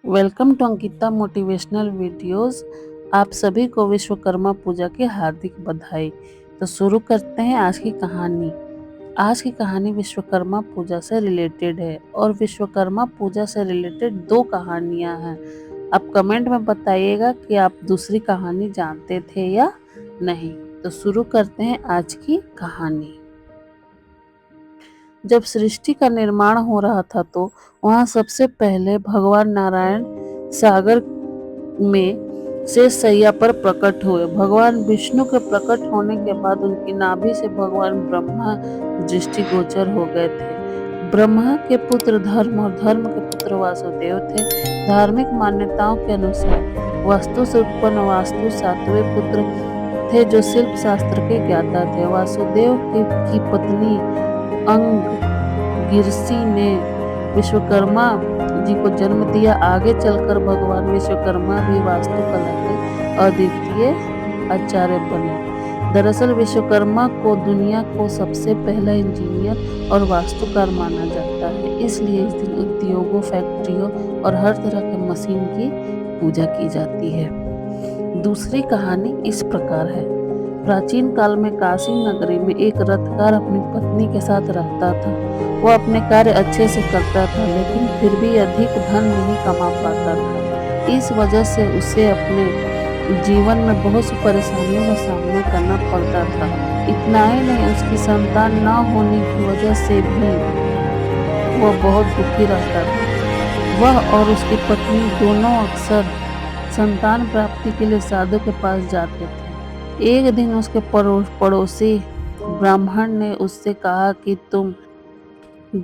Welcome to Ankita motivational videos. आप सभी को विश्वकर्मा पूजा की हार्दिक बधाई। तो शुरू करते हैं आज की कहानी। आज की कहानी विश्वकर्मा पूजा से रिलेटेड है और विश्वकर्मा पूजा से रिलेटेड दो कहानियां हैं। आप कमेंट में बताइएगा कि आप दूसरी कहानी जानते थे या नहीं। तो शुरू करते हैं आज की कहानी। जब सृष्टि का निर्माण हो रहा था तो वहां सबसे पहले भगवान नारायण सागर में से सैया पर प्रकट हुए। भगवान विष्णु के प्रकट होने के बाद उनकी नाभि से भगवान ब्रह्मा दृष्टिगोचर हो गए थे। ब्रह्मा के पुत्र धर्म और धर्म के पुत्र वासुदेव थे। धार्मिक मान्यताओं के अनुसार वस्तु से उत्पन्न वास्तु सातवें पुत्र थे जो शिल्प शास्त्र के ज्ञाता थे। वासुदेव की पत्नी अंगिरसी ने विश्वकर्मा जी को जन्म दिया। आगे चलकर भगवान विश्वकर्मा भी वास्तुकला के अद्वितीय आचार्य बने। दरअसल विश्वकर्मा को दुनिया को सबसे पहला इंजीनियर और वास्तुकार माना जाता है, इसलिए इस दिन उद्योगों, फैक्ट्रियों और हर तरह के मशीन की पूजा की जाती है। दूसरी कहानी इस प्रकार है। प्राचीन काल में काशी नगरी में एक रथकार अपनी पत्नी के साथ रहता था। वह अपने कार्य अच्छे से करता था, लेकिन फिर भी अधिक धन नहीं कमा पाता था। इस वजह से उसे अपने जीवन में बहुत सी परेशानियों का सामना करना पड़ता था। इतना ही नहीं, उसकी संतान न होने की वजह से भी वह बहुत दुखी रहता था। वह और उसकी पत्नी दोनों अक्सर संतान प्राप्ति के लिए साधु के पास जाते थे। एक दिन उसके पड़ोसी ब्राह्मण ने उससे कहा कि तुम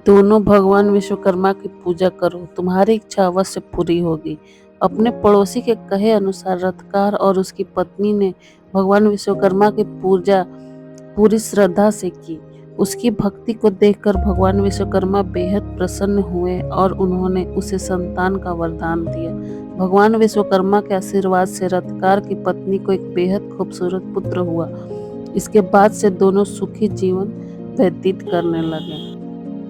दोनों भगवान विश्वकर्मा की पूजा करो, तुम्हारी इच्छा अवश्य पूरी होगी। अपने पड़ोसी के कहे अनुसार रथकार और उसकी पत्नी ने भगवान विश्वकर्मा की पूजा पूरी श्रद्धा से की। उसकी भक्ति को देखकर भगवान विश्वकर्मा बेहद प्रसन्न हुए और उन्होंने उसे संतान का वरदान दिया। भगवान विश्वकर्मा के आशीर्वाद से रथकार की पत्नी को एक बेहद खूबसूरत पुत्र हुआ। इसके बाद से दोनों सुखी जीवन व्यतीत करने लगे।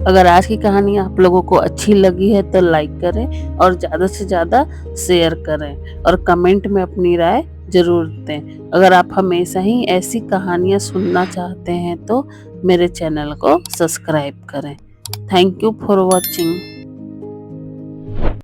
अगर आज की कहानी आप लोगों को अच्छी लगी है तो लाइक करें और ज़्यादा से ज़्यादा शेयर करें और कमेंट में अपनी राय जरूर दें। अगर आप हमेशा ही ऐसी कहानियाँ सुनना चाहते हैं तो मेरे चैनल को सब्सक्राइब करें। Thank you for watching.